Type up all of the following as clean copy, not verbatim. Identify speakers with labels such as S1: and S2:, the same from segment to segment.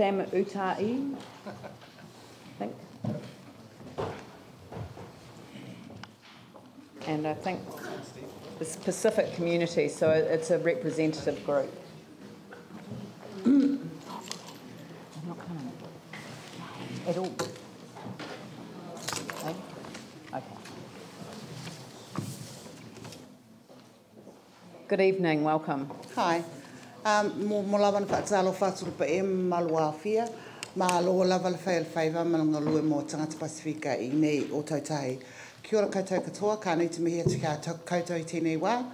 S1: Sam Uta'i, I think. And I think it's Pacific Community, so it's a representative group. I'm not coming at all. Okay. Good evening, welcome.
S2: Hi. Mo lawan whaatalo whāturu pa e malua whia, ma lo lava le whaiva malunga lue mo tangata Pasifika I nei o Uta'i. Kia ora koutou katoa, ka nei te mihi atu kia koutou I tēnei wā.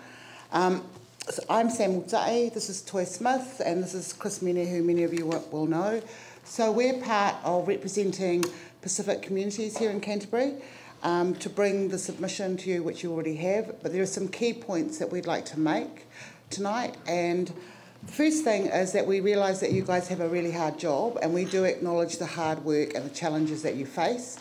S2: So I'm Sam Uta'i, this is Toy Smith, and this is Chris Mene, who many of you will know. So we're part of representing Pacific communities here in Canterbury to bring the submission to you, which you already have, but there are some key points that we'd like to make tonight. And the first thing is that we realise that you guys have a really hard job, and we do acknowledge the hard work and the challenges that you face.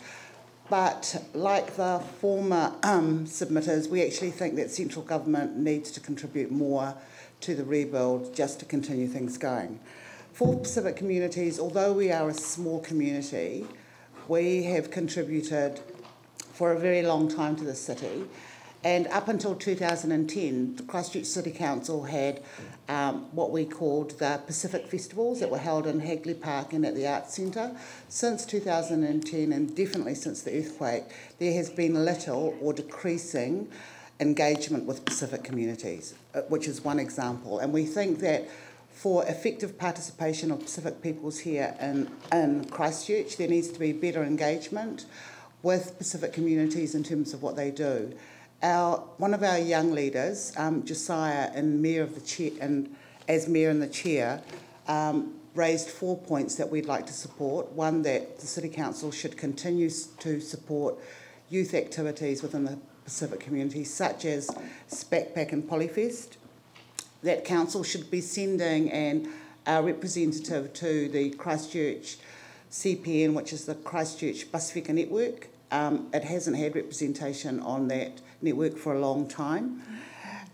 S2: But like the former submitters, we actually think that central government needs to contribute more to the rebuild just to continue things going. For Pacific communities, although we are a small community, we have contributed for a very long time to the city. And up until 2010, the Christchurch City Council had what we called the Pacific Festivals that were held in Hagley Park and at the Arts Centre. Since 2010, and definitely since the earthquake, there has been little or decreasing engagement with Pacific communities, which is one example. And we think that for effective participation of Pacific peoples here in Christchurch, there needs to be better engagement with Pacific communities in terms of what they do. One of our young leaders, Josiah, as Mayor and the Chair, raised 4 points that we'd like to support. One, that the City Council should continue to support youth activities within the Pacific community, such as Backpack and Polyfest. That Council should be sending a representative to the Christchurch CPN, which is the Christchurch Pasifika Network. It hasn't had representation on that network for a long time.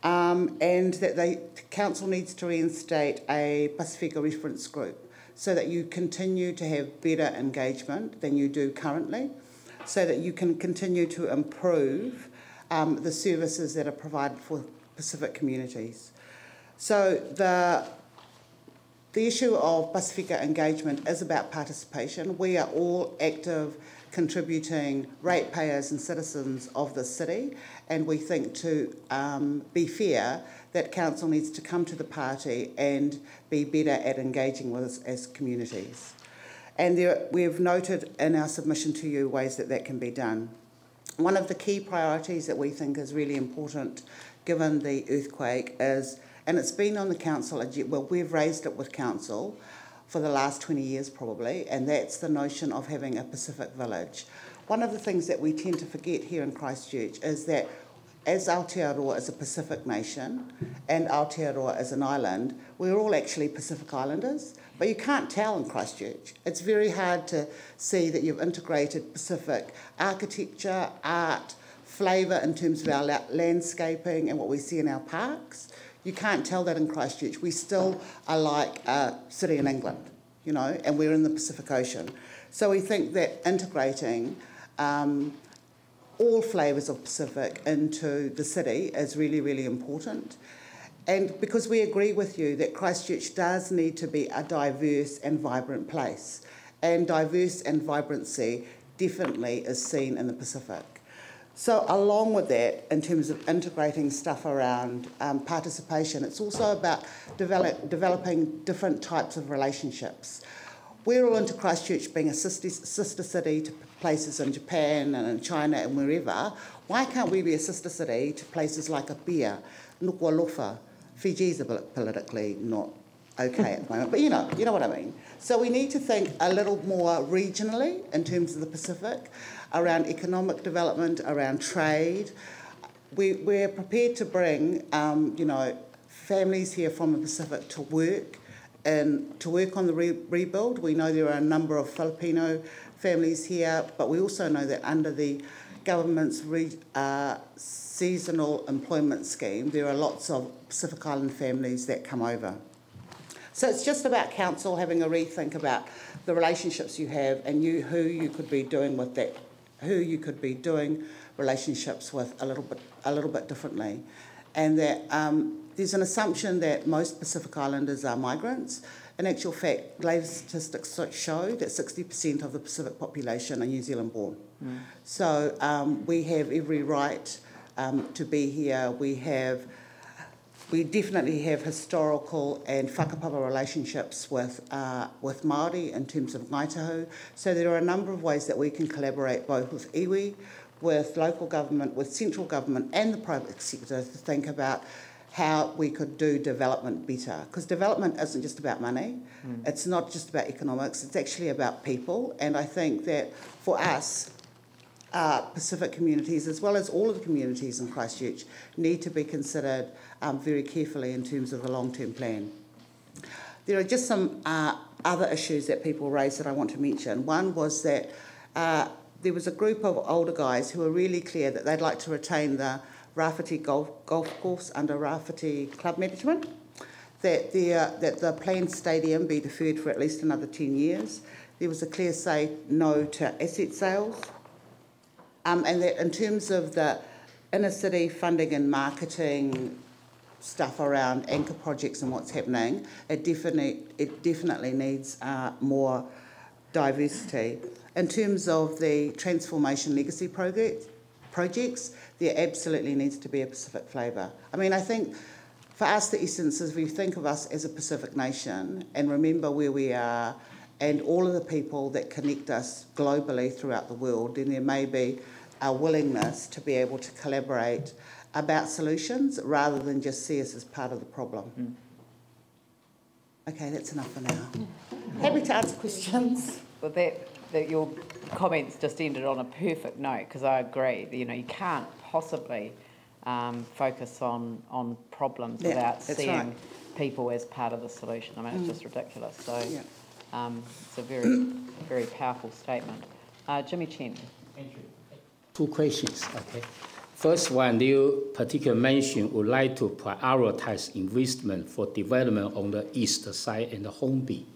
S2: And that the Council needs to reinstate a Pasifika reference group so that you continue to have better engagement than you do currently, so that you can continue to improve the services that are provided for Pacific communities. So the issue of Pasifika engagement is about participation. We are all active, contributing ratepayers and citizens of the city, and we think to be fair that Council needs to come to the party and be better at engaging with us as communities. And we have noted in our submission to you ways that that can be done. One of the key priorities that we think is really important given the earthquake is, and it's been on the Council, well, we've raised it with Council for the last 20 years probably, and that's the notion of having a Pacific village. One of the things that we tend to forget here in Christchurch is that as Aotearoa is a Pacific nation and Aotearoa is an island, we're all actually Pacific Islanders, but you can't tell in Christchurch. It's very hard to see that you've integrated Pacific architecture, art, flavour in terms of our landscaping and what we see in our parks. You can't tell that in Christchurch. We still are like a city in England, you know, and we're in the Pacific Ocean. So we think that integrating all flavours of Pacific into the city is really, really important. And because we agree with you that Christchurch does need to be a diverse and vibrant place. And diverse and vibrancy definitely is seen in the Pacific. So along with that, in terms of integrating stuff around participation, it's also about developing different types of relationships. We're all into Christchurch being a sister city to places in Japan and in China and wherever. Why can't we be a sister city to places like Apia, Nuku'alofa? Fiji's a bit politically not okay at the moment, but you know what I mean. So we need to think a little more regionally in terms of the Pacific, around economic development, around trade. We're prepared to bring, families here from the Pacific to work on the rebuild. We know there are a number of Filipino families here, but we also know that under the government's seasonal employment scheme, there are lots of Pacific Island families that come over. So it's just about council having a rethink about the relationships you have and who you could be doing with that, who you could be doing relationships with a little bit differently, and that there's an assumption that most Pacific Islanders are migrants. In actual fact, labour statistics show that 60% of the Pacific population are New Zealand born. So we have every right to be here. We definitely have historical and whakapapa relationships with Māori in terms of Ngaitahu. So there are a number of ways that we can collaborate both with iwi, with local government, with central government and the private sector to think about how we could do development better. Because development isn't just about money, it's not just about economics, it's actually about people. And I think that for us, Pacific communities, as well as all of the communities in Christchurch, need to be considered very carefully in terms of a long-term plan. There are just some other issues that people raised that I want to mention. One was that there was a group of older guys who were really clear that they'd like to retain the Rāwhiti golf course under Rāwhiti club management, that the planned stadium be deferred for at least another 10 years. There was a clear say no to asset sales. And that in terms of the inner city funding and marketing stuff around anchor projects and what's happening, it definitely needs more diversity. In terms of the transformation legacy projects, there absolutely needs to be a Pacific flavour. I mean, I think for us the essence is we think of us as a Pacific nation and remember where we are and all of the people that connect us globally throughout the world, then there may be a willingness to be able to collaborate about solutions rather than just see us as part of the problem. Okay, that's enough for now. Happy to answer questions.
S1: Well, that your comments just ended on a perfect note, because I agree. You know, you can't possibly focus on problems without seeing people as part of the solution. I mean, it's just ridiculous. So it's a very, very powerful statement. Jimmy Chen.
S3: Thank you. Two questions, okay. First one, you particularly mentioned would like to prioritize investment for development on the east side and the Hornby.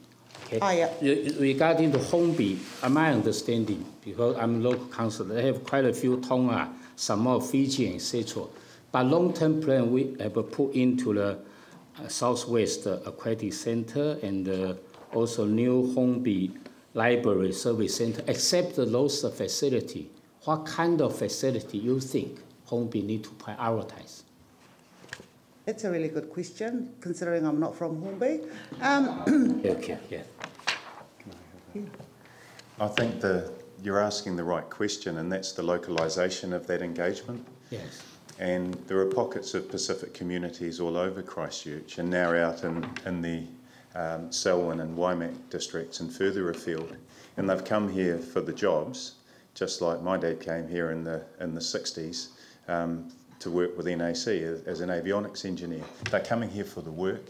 S3: Okay.
S2: Oh, yeah.
S3: Regarding the Hornby, my understanding, because I'm local council, they have quite a few Tonga, Samoa, Fiji, etc. But long-term plan we have put into the Southwest Aquatic Center and also new Hornby Library Service Center, except those facility. What kind of facility you think Hornby need to prioritize?
S2: That's a really good question, considering I'm not from Hornby.
S3: Okay, yeah.
S4: I think you're asking the right question, and that's the localisation of that engagement.
S3: Yes.
S4: And there are pockets of Pacific communities all over Christchurch, and now out in the Selwyn and Waimak districts and further afield. And they've come here for the jobs, just like my dad came here in the 60s to work with NAC as an avionics engineer. They're coming here for the work.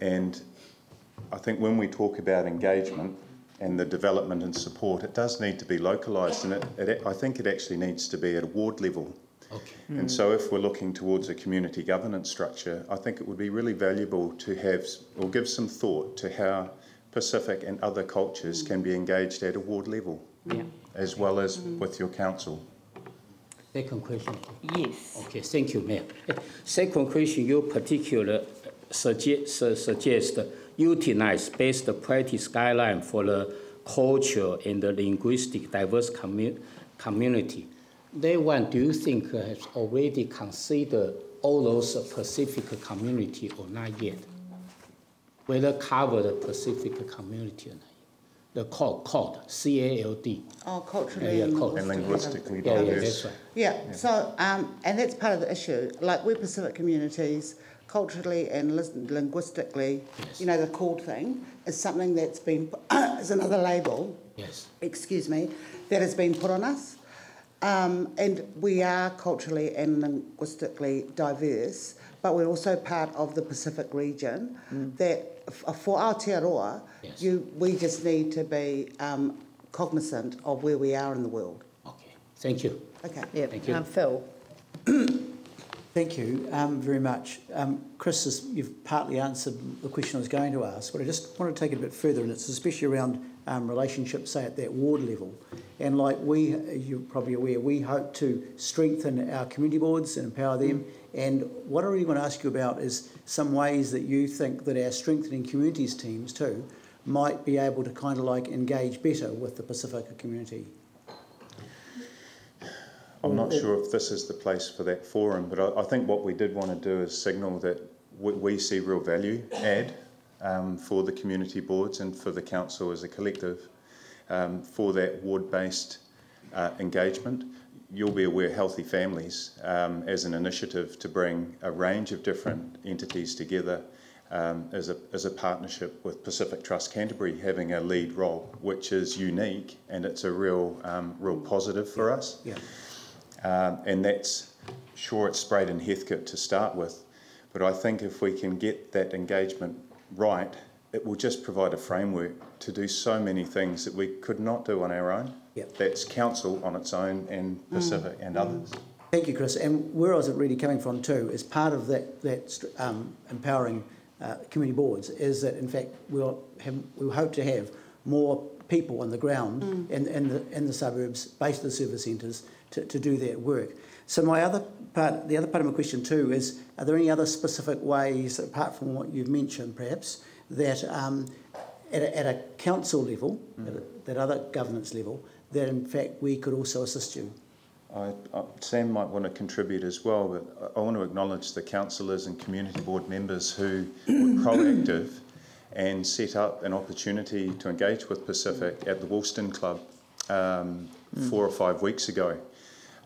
S4: And I think when we talk about engagement and the development and support, it does need to be localised, and I think it actually needs to be at a ward level.
S3: Okay.
S4: And so if we're looking towards a community governance structure, I think it would be really valuable to have or give some thought to how Pacific and other cultures can be engaged at a ward level, as well as with your council.
S3: Second question.
S1: Yes.
S3: Okay, thank you, Mayor. Second question, you particularly suggest utilize best practice guideline for the cultural and the linguistic diverse community. That one, do you think has already considered all those Pacific community or not yet? Whether cover the Pacific community or not? The CALD, C-A-L-D.
S2: Oh, culturally and
S4: linguistically
S3: diverse.
S4: diverse.
S3: Yeah, that's right.
S2: Yeah, so, and that's part of the issue. Like, we're Pacific communities, culturally and linguistically, you know, the CALD thing is something that's been, is another label, excuse me, that has been put on us. And we are culturally and linguistically diverse, but we're also part of the Pacific region that for Aotearoa, we just need to be cognizant of where we are in the world.
S3: Okay, thank you.
S2: Okay.
S1: Yeah,
S3: Thank you.
S1: Phil.
S5: Thank you very much. Chris, you've partly answered the question I was going to ask, but I just want to take it a bit further, and it's especially around relationships, say, at that ward level. And like you're probably aware, we hope to strengthen our community boards and empower them. And what I really want to ask you about is some ways that you think that our strengthening communities teams too might be able to kind of like engage better with the Pacifica community.
S4: I'm not sure if this is the place for that forum, but I think what we did want to do is signal that we see real value add for the community boards and for the council as a collective for that ward-based engagement. You'll be aware Healthy Families as an initiative to bring a range of different entities together as a partnership with Pacific Trust Canterbury having a lead role, which is unique and it's a real positive for us.
S5: Yeah.
S4: And that's, sure, it's Sprayed and Heathcote to start with, but I think if we can get that engagement right, it will just provide a framework to do so many things that we could not do on our own.
S5: Yep.
S4: That's council on its own and Pacific and others.
S5: Thank you, Chris. And where I was really coming from too, is part of that empowering community boards is that in fact we'll hope to have more people on the ground in the suburbs, based in the service centres, to do that work. So the other part of my question too is, are there any other specific ways, apart from what you've mentioned perhaps, that at a council level, at that other governance level, that in fact we could also assist you?
S4: Sam might want to contribute as well, but I want to acknowledge the councillors and community board members who were proactive and set up an opportunity to engage with Pacific at the Woolston Club 4 or 5 weeks ago.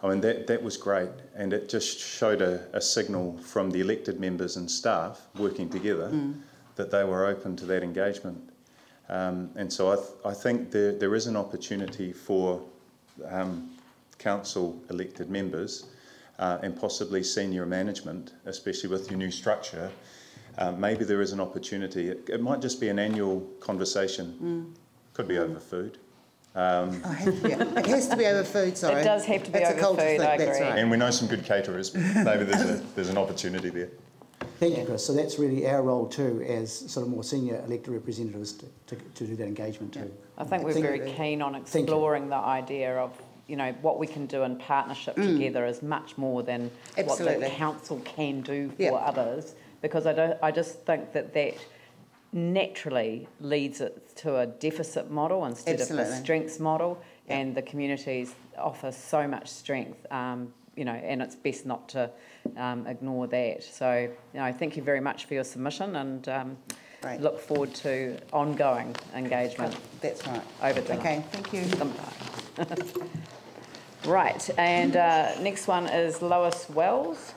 S4: I mean, that was great, and it just showed a signal from the elected members and staff working together that they were open to that engagement. And so I think there is an opportunity for council elected members and possibly senior management, especially with your new structure. Maybe there is an opportunity. It might just be an annual conversation. Could be over food.
S2: It has to be over food, sorry.
S1: It does have to be over food, I agree.
S2: That's right.
S4: And we know some good caterers. Maybe there's an opportunity there.
S5: Thank you, Chris. So that's really our role too, as sort of more senior elected representatives, to do that engagement too.
S1: I think we're very keen on exploring the idea of, you know, what we can do in partnership together is much more than what the council can do for others, because I just think that naturally leads it to a deficit model instead of a strengths model, and the communities offer so much strength, you know, and it's best not to ignore that. So, you know, thank you very much for your submission, and look forward to ongoing engagement.
S2: That's right.
S1: Over dinner.
S2: Okay, thank you.
S1: Right, and next one is Lois Wells.